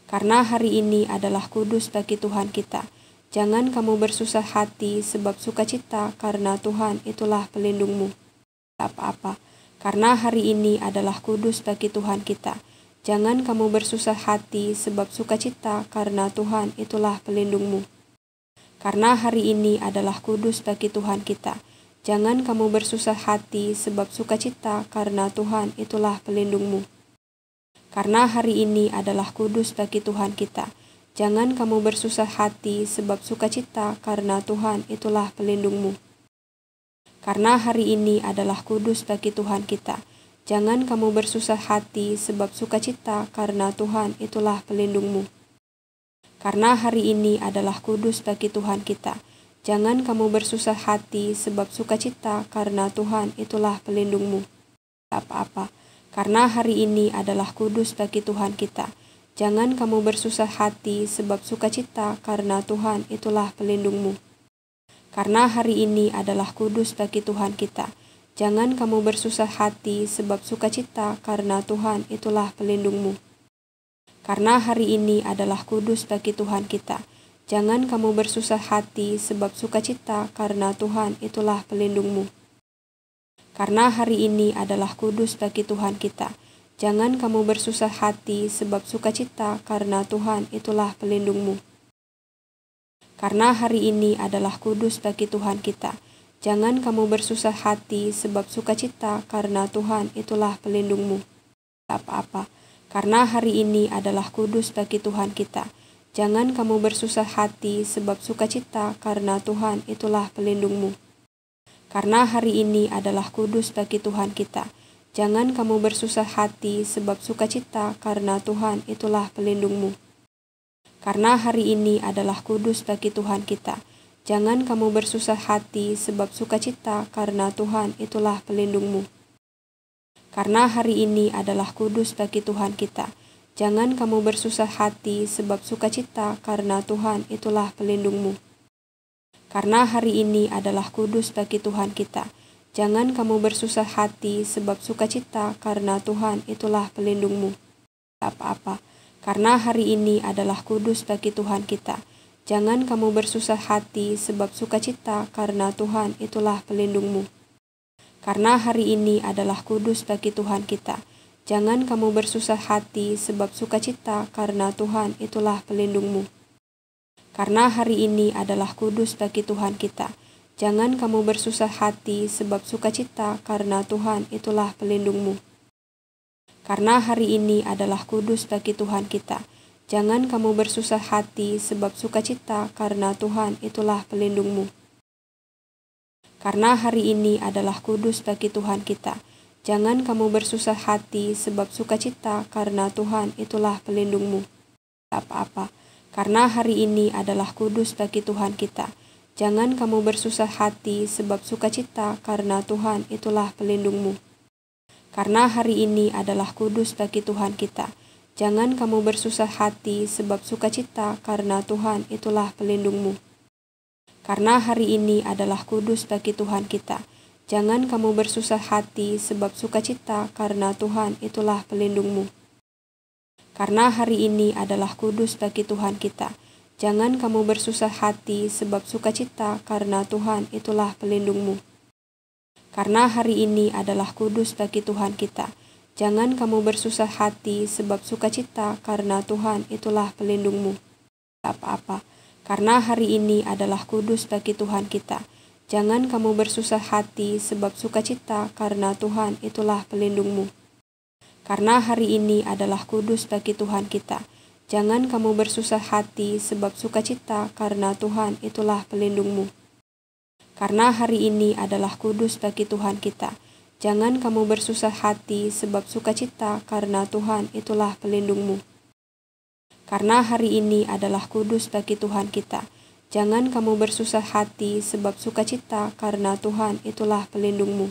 karena hari ini adalah kudus bagi Tuhan kita. Jangan kamu bersusah hati sebab sukacita, karena Tuhan itulah pelindungmu. Apa-apa, karena hari ini adalah kudus bagi Tuhan kita. Jangan kamu bersusah hati sebab sukacita, karena Tuhan itulah pelindungmu. Karena hari ini adalah kudus bagi Tuhan kita. Jangan kamu bersusah hati sebab sukacita, karena Tuhan itulah pelindungmu. Karena hari ini adalah kudus bagi Tuhan kita. Jangan kamu bersusah hati sebab sukacita, karena Tuhan itulah pelindungmu. Karena hari ini adalah kudus bagi Tuhan kita. Jangan kamu bersusah hati sebab sukacita, karena Tuhan itulah pelindungmu. Karena hari ini adalah kudus bagi Tuhan kita. Jangan kamu bersusah hati sebab sukacita, karena Tuhan itulah pelindungmu. Apa-apa, karena hari ini adalah kudus bagi Tuhan kita. Jangan kamu bersusah hati sebab sukacita, karena Tuhan itulah pelindungmu. Karena hari ini adalah kudus bagi Tuhan kita. Jangan kamu bersusah hati sebab sukacita, karena Tuhan itulah pelindungmu. Karena hari ini adalah kudus bagi Tuhan kita. Jangan kamu bersusah hati sebab sukacita, karena Tuhan itulah pelindungmu. Karena hari ini adalah kudus bagi Tuhan kita. Jangan kamu bersusah hati sebab sukacita, karena Tuhan itulah pelindungmu. Karena hari ini adalah kudus bagi Tuhan kita. Jangan kamu bersusah hati sebab sukacita, karena Tuhan itulah pelindungmu. Apa-apa, karena hari ini adalah kudus bagi Tuhan kita. Jangan kamu bersusah hati sebab sukacita, karena Tuhan itulah pelindungmu. Karena hari ini adalah kudus bagi Tuhan kita. Jangan kamu bersusah hati sebab sukacita, karena Tuhan itulah pelindungmu. Karena hari ini adalah kudus bagi Tuhan kita. Jangan kamu bersusah hati sebab sukacita, karena Tuhan itulah pelindungmu. Karena hari ini adalah kudus bagi Tuhan kita. Jangan kamu bersusah hati sebab sukacita, karena Tuhan itulah pelindungmu. Karena hari ini adalah kudus bagi Tuhan kita. Jangan kamu bersusah hati sebab sukacita, karena Tuhan itulah pelindungmu. Apa-apa, karena hari ini adalah kudus bagi Tuhan kita. Jangan kamu bersusah hati sebab sukacita, karena Tuhan itulah pelindungmu. Karena hari ini adalah kudus bagi Tuhan kita. Jangan kamu bersusah hati sebab sukacita, karena Tuhan itulah pelindungmu. Karena hari ini adalah kudus bagi Tuhan kita. Jangan kamu bersusah hati sebab sukacita, karena Tuhan itulah pelindungmu. Karena hari ini adalah kudus bagi Tuhan kita. Jangan kamu bersusah hati sebab sukacita, karena Tuhan itulah pelindungmu. Karena hari ini adalah kudus bagi Tuhan kita. Jangan kamu bersusah hati sebab sukacita, karena Tuhan itulah pelindungmu. Apa-apa, karena hari ini adalah kudus bagi Tuhan kita. Jangan kamu bersusah hati sebab sukacita, karena Tuhan itulah pelindungmu. Karena hari ini adalah kudus bagi Tuhan kita. Jangan kamu bersusah hati sebab sukacita, karena Tuhan itulah pelindungmu. Karena hari ini adalah kudus bagi Tuhan kita. Jangan kamu bersusah hati sebab sukacita, karena Tuhan itulah pelindungmu. Karena hari ini adalah kudus bagi Tuhan kita. Jangan kamu bersusah hati sebab sukacita, karena Tuhan itulah pelindungmu. Karena hari ini adalah kudus bagi Tuhan kita. Jangan kamu bersusah hati sebab sukacita, karena Tuhan itulah pelindungmu. Apa-apa, karena hari ini adalah kudus bagi Tuhan kita. Jangan kamu bersusah hati sebab sukacita, karena Tuhan itulah pelindungmu. Karena hari ini adalah kudus bagi Tuhan kita. Jangan kamu bersusah hati sebab sukacita, karena Tuhan itulah pelindungmu. Karena hari ini adalah kudus bagi Tuhan kita. Jangan kamu bersusah hati sebab sukacita, karena Tuhan itulah pelindungmu. Karena hari ini adalah kudus bagi Tuhan kita. Jangan kamu bersusah hati sebab sukacita, karena Tuhan itulah pelindungmu.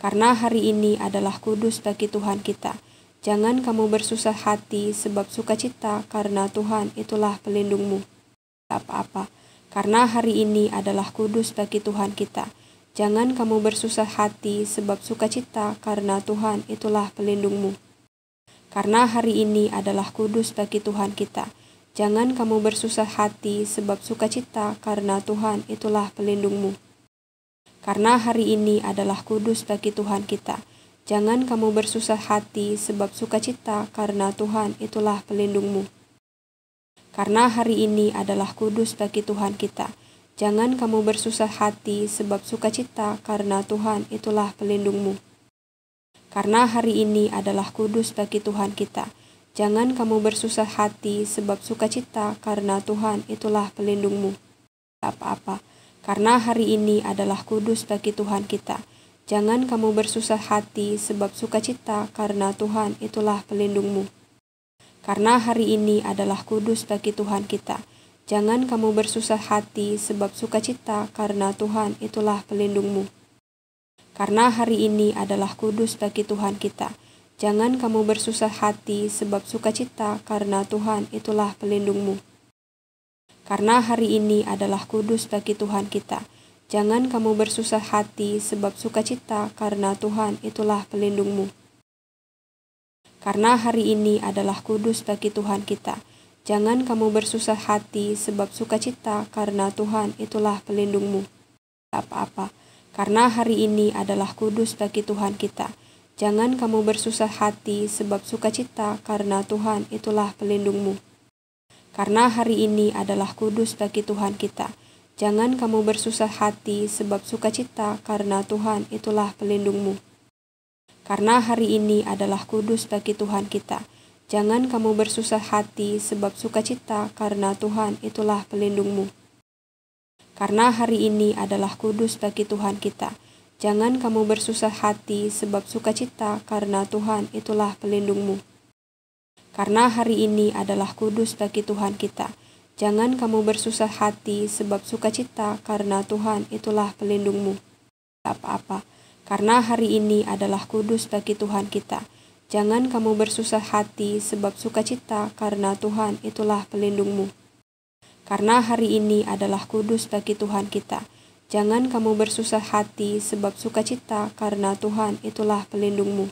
Karena hari ini adalah kudus bagi Tuhan kita. Jangan kamu bersusah hati sebab sukacita, karena Tuhan itulah pelindungmu. Apa-apa, karena hari ini adalah kudus bagi Tuhan kita. Jangan kamu bersusah hati sebab sukacita, karena Tuhan itulah pelindungmu. karena hari ini adalah kudus bagi Tuhan kita. Jangan kamu bersusah hati sebab sukacita, karena Tuhan itulah pelindungmu. Karena hari ini adalah kudus bagi Tuhan kita. Jangan kamu bersusah hati sebab sukacita, karena Tuhan itulah pelindungmu. Karena hari ini adalah kudus bagi Tuhan kita. Jangan kamu bersusah hati sebab sukacita, karena Tuhan itulah pelindungmu. Karena hari ini adalah kudus bagi Tuhan kita. Jangan kamu bersusah hati sebab sukacita, karena Tuhan itulah pelindungmu. Apa-apa, karena hari ini adalah kudus bagi Tuhan kita. Jangan kamu bersusah hati sebab sukacita, karena Tuhan itulah pelindungmu. Karena hari ini adalah kudus bagi Tuhan kita. Jangan kamu bersusah hati sebab sukacita, karena Tuhan itulah pelindungmu. Karena hari ini adalah kudus bagi Tuhan kita. Jangan kamu bersusah hati sebab sukacita, karena Tuhan itulah pelindungmu. Karena hari ini adalah kudus bagi Tuhan kita. Jangan kamu bersusah hati sebab sukacita, karena Tuhan itulah pelindungmu. Karena hari ini adalah kudus bagi Tuhan kita. Jangan kamu bersusah hati sebab sukacita, karena Tuhan itulah pelindungmu. Apa-apa, karena hari ini adalah kudus bagi Tuhan kita. Jangan kamu bersusah hati sebab sukacita, karena Tuhan itulah pelindungmu. Karena hari ini adalah kudus bagi Tuhan kita. Jangan kamu bersusah hati sebab sukacita, karena Tuhan itulah pelindungmu. Karena hari ini adalah kudus bagi Tuhan kita. Jangan kamu bersusah hati sebab sukacita, karena Tuhan itulah pelindungmu. Karena hari ini adalah kudus bagi Tuhan kita. Jangan kamu bersusah hati sebab sukacita, karena Tuhan itulah pelindungmu. Karena hari ini adalah kudus bagi Tuhan kita. Jangan kamu bersusah hati sebab sukacita, karena Tuhan itulah pelindungmu. Apa-apa, karena hari ini adalah kudus bagi Tuhan kita. Jangan kamu bersusah hati sebab sukacita, karena Tuhan itulah pelindungmu. Karena hari ini adalah kudus bagi Tuhan kita. Jangan kamu bersusah hati sebab sukacita, karena Tuhan itulah pelindungmu.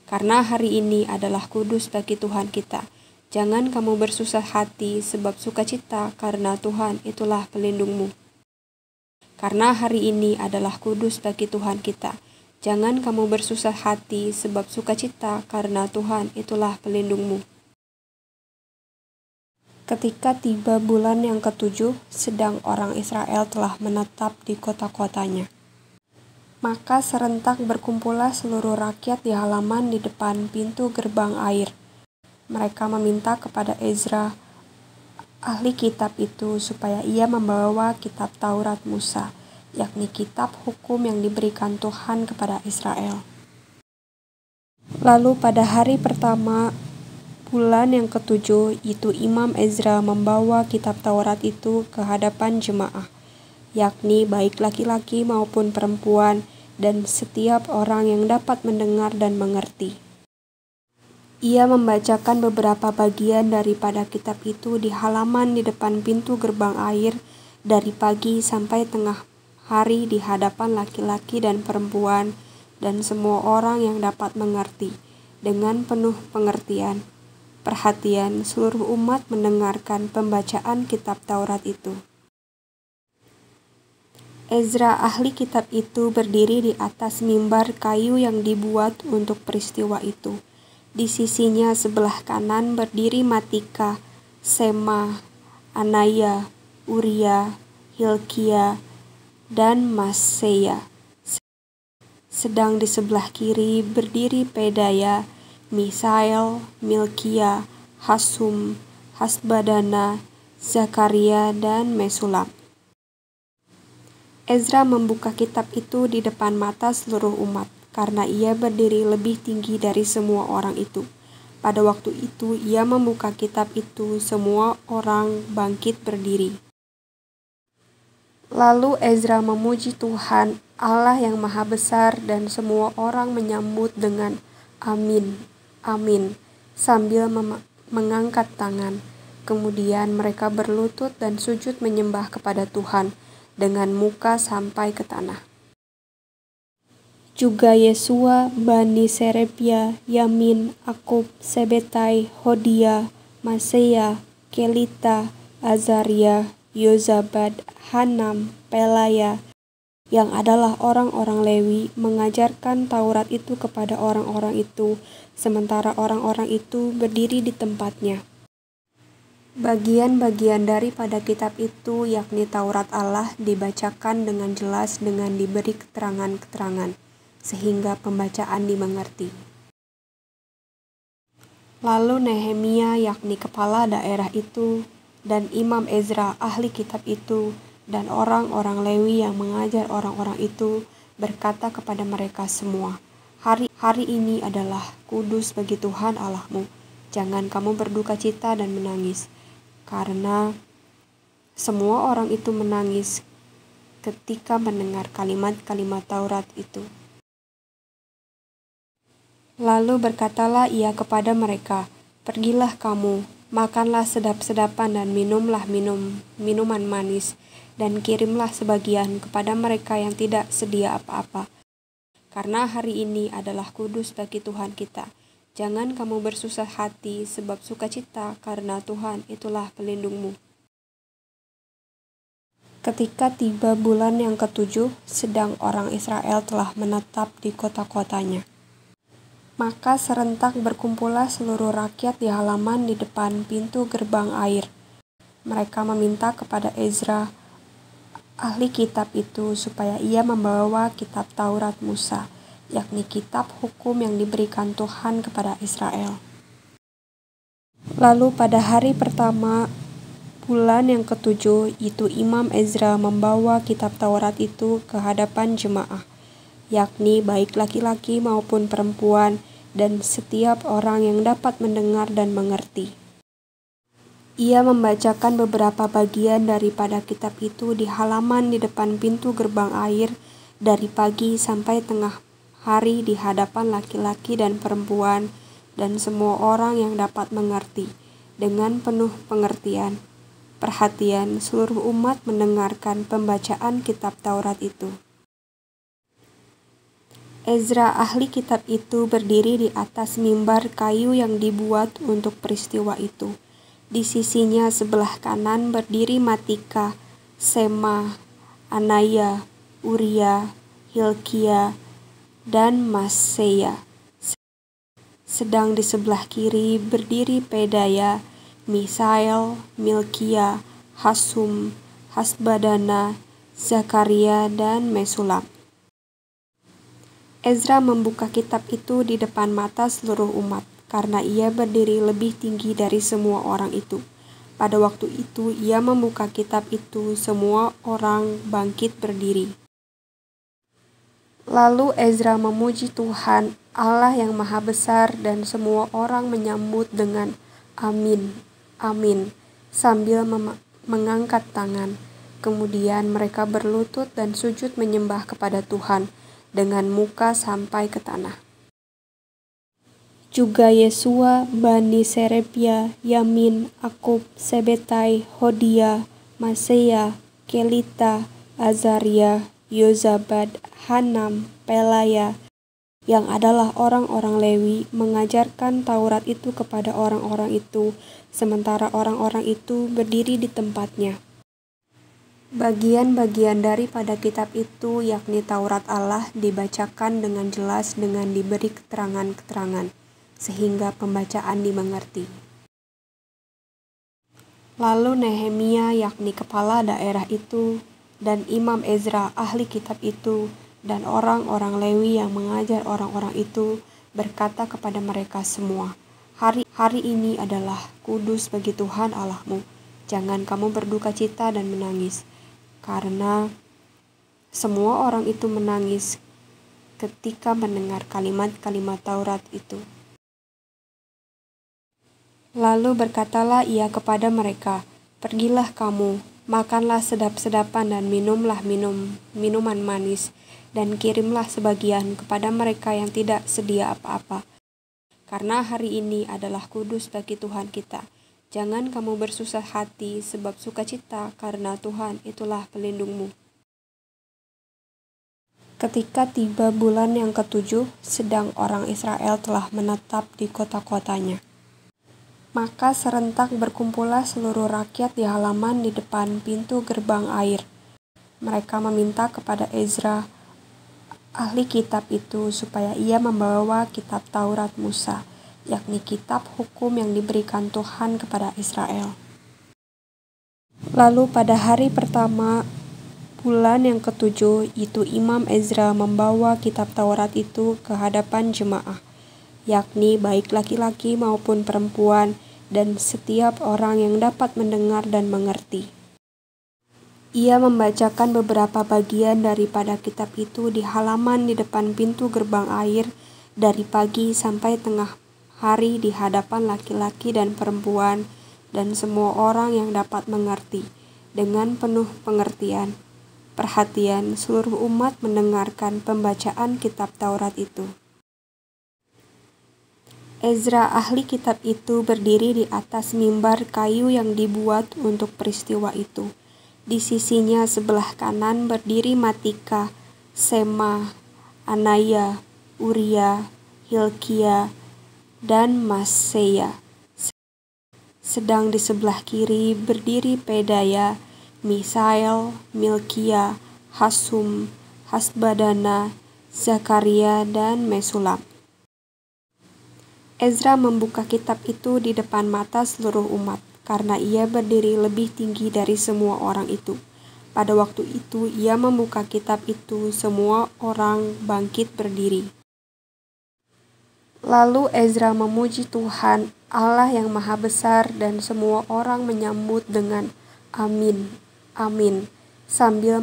Karena hari ini adalah kudus bagi Tuhan kita. Jangan kamu bersusah hati sebab sukacita, karena Tuhan itulah pelindungmu. Karena hari ini adalah kudus bagi Tuhan kita. Jangan kamu bersusah hati sebab sukacita, karena Tuhan itulah pelindungmu. Ketika tiba bulan yang ke-7, sedang orang Israel telah menetap di kota-kotanya. Maka serentak berkumpullah seluruh rakyat di halaman di depan pintu gerbang air. Mereka meminta kepada Ezra, ahli kitab itu, supaya ia membawa kitab Taurat Musa, yakni kitab hukum yang diberikan Tuhan kepada Israel. Lalu pada hari pertama bulan yang ke-7 itu Imam Ezra membawa kitab Taurat itu ke hadapan jemaah, yakni baik laki-laki maupun perempuan, dan setiap orang yang dapat mendengar dan mengerti. Ia membacakan beberapa bagian daripada kitab itu di halaman di depan pintu gerbang air dari pagi sampai tengah hari di hadapan laki-laki dan perempuan dan semua orang yang dapat mengerti. Dengan penuh pengertian, perhatian, seluruh umat mendengarkan pembacaan kitab Taurat itu. Ezra, ahli kitab itu, berdiri di atas mimbar kayu yang dibuat untuk peristiwa itu. Di sisinya sebelah kanan berdiri Matika, Sema, Anaya, Uria, Hilkia, dan Maseya. Sedang di sebelah kiri berdiri Pedaya, Misael, Milkia, Hasum, Hasbadana, Zakaria, dan Mesulam. Ezra membuka kitab itu di depan mata seluruh umat, karena ia berdiri lebih tinggi dari semua orang itu. Pada waktu itu ia membuka kitab itu, semua orang bangkit berdiri. Lalu Ezra memuji Tuhan, Allah yang Maha Besar, dan semua orang menyambut dengan amin. Amin, sambil mengangkat tangan. Kemudian mereka berlutut dan sujud menyembah kepada Tuhan dengan muka sampai ke tanah. Juga Yesua, Bani Serebia, Yamin, Akub, Sebetai, Hodia, Maseya, Kelita, Azaria, Yozabad, Hanam, Pelaya, yang adalah orang-orang Lewi, mengajarkan Taurat itu kepada orang-orang itu, sementara orang-orang itu berdiri di tempatnya. Bagian-bagian daripada kitab itu, yakni Taurat Allah, dibacakan dengan jelas dengan diberi keterangan-keterangan, sehingga pembacaan dimengerti. Lalu Nehemia, yakni kepala daerah itu, dan Imam Ezra, ahli kitab itu, dan orang-orang Lewi yang mengajar orang-orang itu, berkata kepada mereka semua, Hari ini adalah kudus bagi Tuhan Allahmu. Jangan kamu berduka cita dan menangis, karena semua orang itu menangis ketika mendengar kalimat-kalimat Taurat itu. Lalu berkatalah ia kepada mereka, Pergilah kamu, makanlah sedap-sedapan dan minumlah minuman manis, dan kirimlah sebagian kepada mereka yang tidak sedia apa-apa. Karena hari ini adalah kudus bagi Tuhan kita. Jangan kamu bersusah hati sebab sukacita, karena Tuhan itulah pelindungmu. Ketika tiba bulan yang ke-7, sedang orang Israel telah menetap di kota-kotanya. Maka serentak berkumpullah seluruh rakyat di halaman di depan pintu gerbang air. Mereka meminta kepada Ezra, ahli kitab itu, supaya ia membawa kitab Taurat Musa, yakni kitab hukum yang diberikan Tuhan kepada Israel. Lalu pada hari pertama bulan yang ke-7 itu Imam Ezra membawa kitab Taurat itu ke hadapan jemaah, yakni baik laki-laki maupun perempuan, dan setiap orang yang dapat mendengar dan mengerti. Ia membacakan beberapa bagian daripada kitab itu di halaman di depan pintu gerbang air dari pagi sampai tengah hari di hadapan laki-laki dan perempuan dan semua orang yang dapat mengerti. Dengan penuh pengertian, perhatian, seluruh umat mendengarkan pembacaan kitab Taurat itu. Ezra, ahli kitab itu, berdiri di atas mimbar kayu yang dibuat untuk peristiwa itu. Di sisinya sebelah kanan berdiri Matika, Sema, Anaya, Uria, Hilkia, dan Maseya. Sedang di sebelah kiri berdiri Pedaya, Misael, Milkia, Hasum, Hasbadana, Zakaria, dan Mesulam. Ezra membuka kitab itu di depan mata seluruh umat, karena ia berdiri lebih tinggi dari semua orang itu. Pada waktu itu ia membuka kitab itu, semua orang bangkit berdiri. Lalu Ezra memuji Tuhan, Allah yang Maha Besar, dan semua orang menyambut dengan Amin, Amin, sambil mengangkat tangan. Kemudian mereka berlutut dan sujud menyembah kepada Tuhan dengan muka sampai ke tanah. Juga Yesua, Bani Serebia, Yamin, Akub, Sebetai, Hodia, Maseya, Kelita, Azaria, Yozabad, Hanam, Pelaya, yang adalah orang-orang Lewi, mengajarkan Taurat itu kepada orang-orang itu, sementara orang-orang itu berdiri di tempatnya. Bagian-bagian daripada kitab itu, yakni Taurat Allah, dibacakan dengan jelas dengan diberi keterangan-keterangan, sehingga pembacaan dimengerti. Lalu Nehemia, yakni kepala daerah itu, dan Imam Ezra, ahli kitab itu, dan orang-orang Lewi yang mengajar orang-orang itu, berkata kepada mereka semua, Hari ini adalah kudus bagi Tuhan Allahmu. Jangan kamu berduka cita dan menangis, karena semua orang itu menangis ketika mendengar kalimat-kalimat Taurat itu. Lalu berkatalah ia kepada mereka, Pergilah kamu, makanlah sedap-sedapan dan minumlah minuman manis, dan kirimlah sebagian kepada mereka yang tidak sedia apa-apa. Karena hari ini adalah kudus bagi Tuhan kita. Jangan kamu bersusah hati sebab sukacita, karena Tuhan itulah pelindungmu. Ketika tiba bulan yang ketujuh, sedang orang Israel telah menetap di kota-kotanya. Maka serentak berkumpullah seluruh rakyat di halaman di depan pintu gerbang air. Mereka meminta kepada Ezra, ahli kitab itu, supaya ia membawa kitab Taurat Musa, yakni kitab hukum yang diberikan Tuhan kepada Israel. Lalu pada hari pertama bulan yang ketujuh itu Imam Ezra membawa kitab Taurat itu ke hadapan jemaah, yakni baik laki-laki maupun perempuan, dan setiap orang yang dapat mendengar dan mengerti. Ia membacakan beberapa bagian daripada kitab itu di halaman di depan pintu gerbang air dari pagi sampai tengah hari di hadapan laki-laki dan perempuan dan semua orang yang dapat mengerti. Dengan penuh pengertian, perhatian seluruh umat mendengarkan pembacaan kitab Taurat itu. Ezra ahli kitab itu berdiri di atas mimbar kayu yang dibuat untuk peristiwa itu. Di sisinya sebelah kanan berdiri Matika, Sema, Anaya, Uria, Hilkia, dan Maseya. Sedang di sebelah kiri berdiri Pedaya, Misael, Milkia, Hasum, Hasbadana, Zakaria, dan Mesulam. Ezra membuka kitab itu di depan mata seluruh umat, karena ia berdiri lebih tinggi dari semua orang itu. Pada waktu itu ia membuka kitab itu, semua orang bangkit berdiri. Lalu Ezra memuji Tuhan, Allah yang Maha Besar, dan semua orang menyambut dengan amin, amin, sambil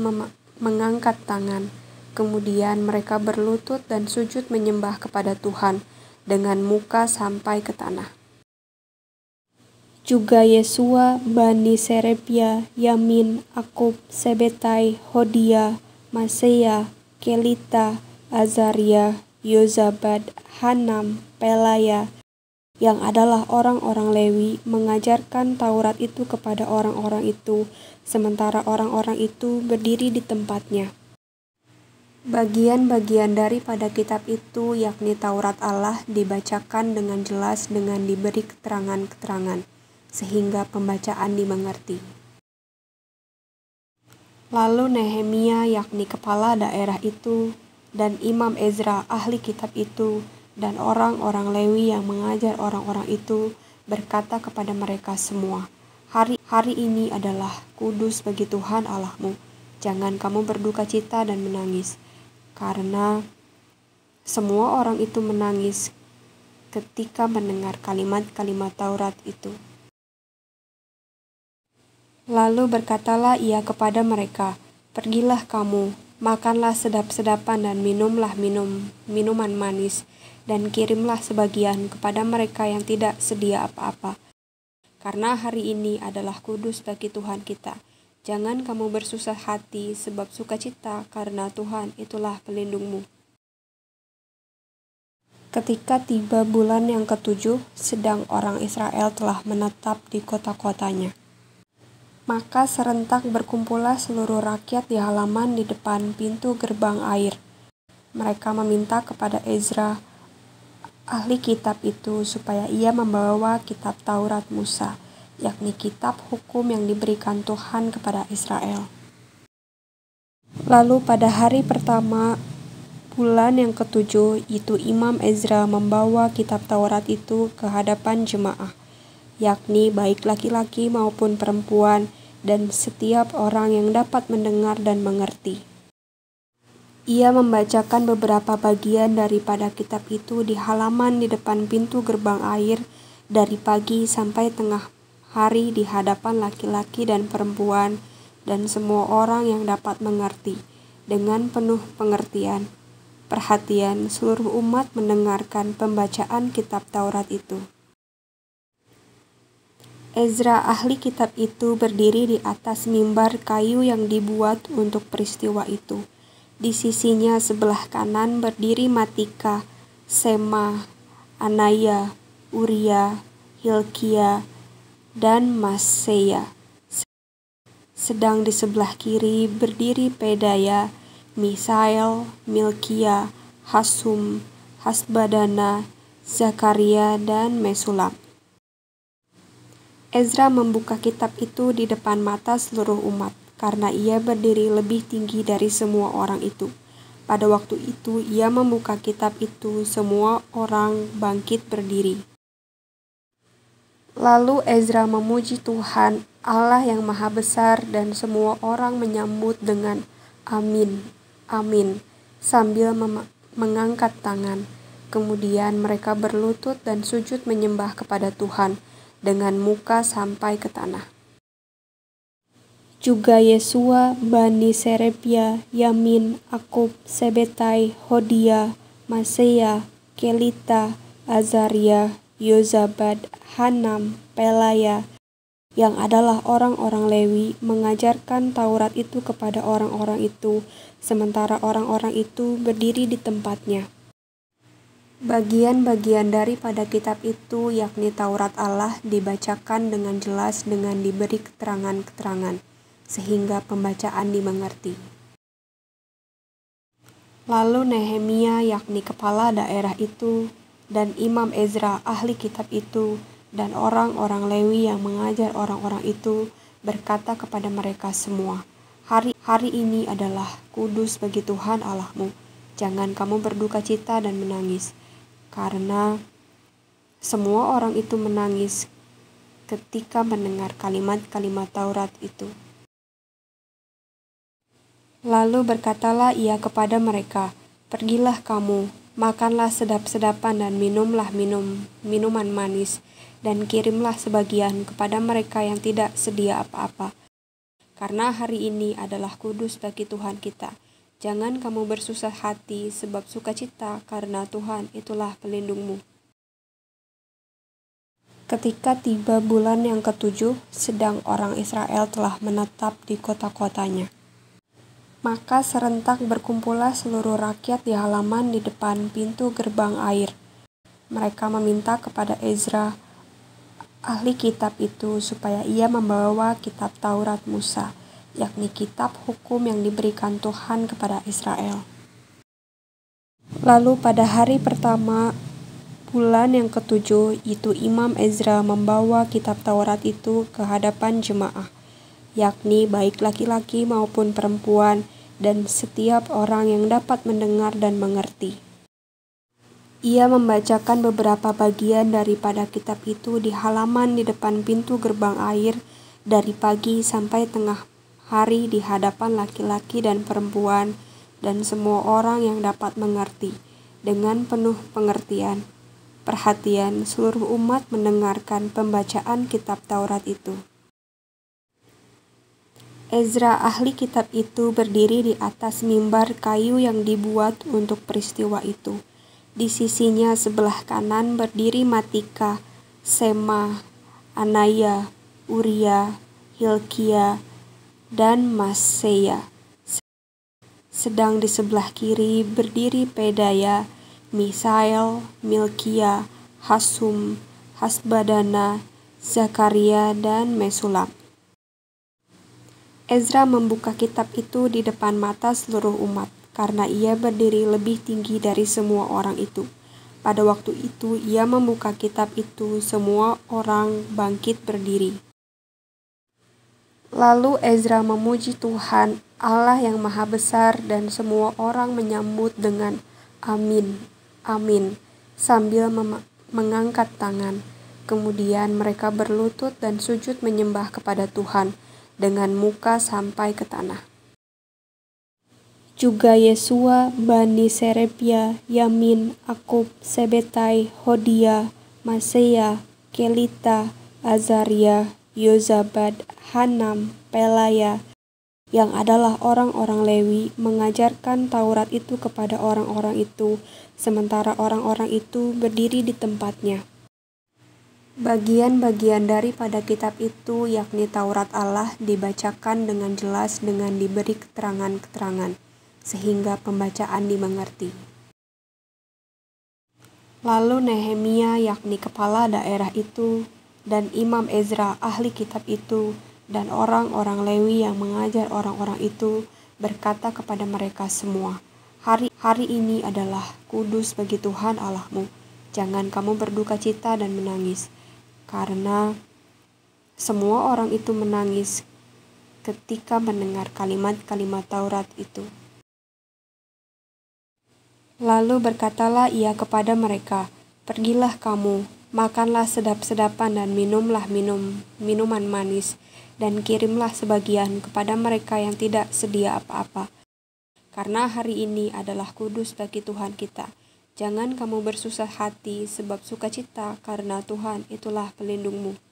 mengangkat tangan. Kemudian mereka berlutut dan sujud menyembah kepada Tuhan dengan muka sampai ke tanah. Juga Yesua, Bani Serebia, Yamin, Akub, Sebetai, Hodia, Maseya, Kelita, Azaria, Yozabad, Hanam, Pelaya, yang adalah orang-orang Lewi, mengajarkan Taurat itu kepada orang-orang itu, sementara orang-orang itu berdiri di tempatnya. Bagian-bagian daripada kitab itu, yakni Taurat Allah, dibacakan dengan jelas dengan diberi keterangan-keterangan, sehingga pembacaan dimengerti. Lalu Nehemia, yakni kepala daerah itu, dan Imam Ezra, ahli kitab itu, dan orang-orang Lewi yang mengajar orang-orang itu, berkata kepada mereka semua, Hari ini adalah kudus bagi Tuhan Allahmu. Jangan kamu berduka cita dan menangis, karena semua orang itu menangis ketika mendengar kalimat-kalimat Taurat itu. Lalu berkatalah ia kepada mereka, Pergilah kamu, makanlah sedap-sedapan dan minumlah minuman manis, dan kirimlah sebagian kepada mereka yang tidak sedia apa-apa. Karena hari ini adalah kudus bagi Tuhan kita. Jangan kamu bersusah hati sebab sukacita, karena Tuhan itulah pelindungmu. Ketika tiba bulan yang ketujuh, sedang orang Israel telah menetap di kota-kotanya. Maka serentak berkumpullah seluruh rakyat di halaman di depan pintu gerbang air. Mereka meminta kepada Ezra, ahli kitab itu, supaya ia membawa kitab Taurat Musa, yakni kitab hukum yang diberikan Tuhan kepada Israel. Lalu pada hari pertama bulan yang ketujuh itu Imam Ezra membawa kitab Taurat itu ke hadapan jemaah, yakni baik laki-laki maupun perempuan, dan setiap orang yang dapat mendengar dan mengerti. Ia membacakan beberapa bagian daripada kitab itu di halaman di depan pintu gerbang air dari pagi sampai tengah hari di hadapan laki-laki dan perempuan dan semua orang yang dapat mengerti. Dengan penuh pengertian, perhatian seluruh umat mendengarkan pembacaan kitab Taurat itu. Ezra ahli kitab itu berdiri di atas mimbar kayu yang dibuat untuk peristiwa itu. Di sisinya sebelah kanan berdiri Matika, Sema, Anaya, Uria, Hilkia, dan Maseya. Sedang di sebelah kiri berdiri Pedaya, Misael, Milkia, Hasum, Hasbadana, Zakaria, dan Mesulam. Ezra membuka kitab itu di depan mata seluruh umat, karena ia berdiri lebih tinggi dari semua orang itu. Pada waktu itu ia membuka kitab itu, semua orang bangkit berdiri. Lalu Ezra memuji Tuhan, Allah yang Maha Besar, dan semua orang menyambut dengan amin, amin, sambil mengangkat tangan. Kemudian mereka berlutut dan sujud menyembah kepada Tuhan dengan muka sampai ke tanah. Juga Yesua, Bani Serebia, Yamin, Akub, Sebetai, Hodia, Maseya, Kelita, Azaria, Yozabad, Hanam, Pelaya, yang adalah orang-orang Lewi, mengajarkan Taurat itu kepada orang-orang itu, sementara orang-orang itu berdiri di tempatnya. Bagian-bagian daripada kitab itu, yakni Taurat Allah, dibacakan dengan jelas dengan diberi keterangan-keterangan, sehingga pembacaan dimengerti. Lalu Nehemia, yakni kepala daerah itu, dan Imam Ezra, ahli kitab itu, dan orang-orang Lewi yang mengajar orang-orang itu, berkata kepada mereka semua, Hari ini adalah kudus bagi Tuhan Allahmu. Jangan kamu berduka cita dan menangis. Karena semua orang itu menangis ketika mendengar kalimat-kalimat Taurat itu. Lalu berkatalah ia kepada mereka, Pergilah kamu, makanlah sedap-sedapan dan minumlah minuman manis, dan kirimlah sebagian kepada mereka yang tidak sedia apa-apa. Karena hari ini adalah kudus bagi Tuhan kita. Jangan kamu bersusah hati sebab sukacita, karena Tuhan itulah pelindungmu. Ketika tiba bulan yang ke-7, sedang orang Israel telah menetap di kota-kotanya. Maka serentak berkumpullah seluruh rakyat di halaman di depan pintu gerbang air. Mereka meminta kepada Ezra, ahli kitab itu, supaya ia membawa kitab Taurat Musa, yakni kitab hukum yang diberikan Tuhan kepada Israel. Lalu pada hari pertama bulan yang ke-7 itu Imam Ezra membawa kitab Taurat itu ke hadapan jemaah, yakni baik laki-laki maupun perempuan, dan setiap orang yang dapat mendengar dan mengerti. Ia membacakan beberapa bagian daripada kitab itu di halaman di depan pintu gerbang air dari pagi sampai tengah hari di hadapan laki-laki dan perempuan dan semua orang yang dapat mengerti. Dengan penuh perhatian seluruh umat mendengarkan pembacaan kitab Taurat itu. Ezra, ahli kitab itu, berdiri di atas mimbar kayu yang dibuat untuk peristiwa itu. Di sisinya sebelah kanan berdiri Matika, Sema, Anaya, Uria, Hilkia, dan Maseya. Sedang di sebelah kiri berdiri Pedaya, Misael, Milkia, Hasum, Hasbadana, Zakaria, dan Mesulam. Ezra membuka kitab itu di depan mata seluruh umat, karena ia berdiri lebih tinggi dari semua orang itu. Pada waktu itu ia membuka kitab itu, semua orang bangkit berdiri. Lalu Ezra memuji Tuhan, Allah yang Maha Besar, dan semua orang menyambut dengan amin, amin, sambil mengangkat tangan. Kemudian mereka berlutut dan sujud menyembah kepada Tuhan dengan muka sampai ke tanah. Juga Yesua, Bani Serebia, Yamin, Akub, Sebetai, Hodia, Maseya, Kelita, Azaria, Yozabad, Hanam, Pelaya, yang adalah orang-orang Lewi, mengajarkan Taurat itu kepada orang-orang itu, sementara orang-orang itu berdiri di tempatnya. Bagian-bagian daripada kitab itu, yakni Taurat Allah, dibacakan dengan jelas dengan diberi keterangan-keterangan, sehingga pembacaan dimengerti. Lalu Nehemia, yakni kepala daerah itu, dan Imam Ezra, ahli kitab itu, dan orang-orang Lewi yang mengajar orang-orang itu, berkata kepada mereka semua, Hari ini adalah kudus bagi Tuhan Allahmu. Jangan kamu berduka cita dan menangis. Karena semua orang itu menangis ketika mendengar kalimat-kalimat Taurat itu. Lalu berkatalah ia kepada mereka, Pergilah kamu, makanlah sedap-sedapan dan minumlah minuman manis, dan kirimlah sebagian kepada mereka yang tidak sedia apa-apa. Karena hari ini adalah kudus bagi Tuhan kita. Jangan kamu bersusah hati sebab sukacita, karena Tuhan itulah pelindungmu.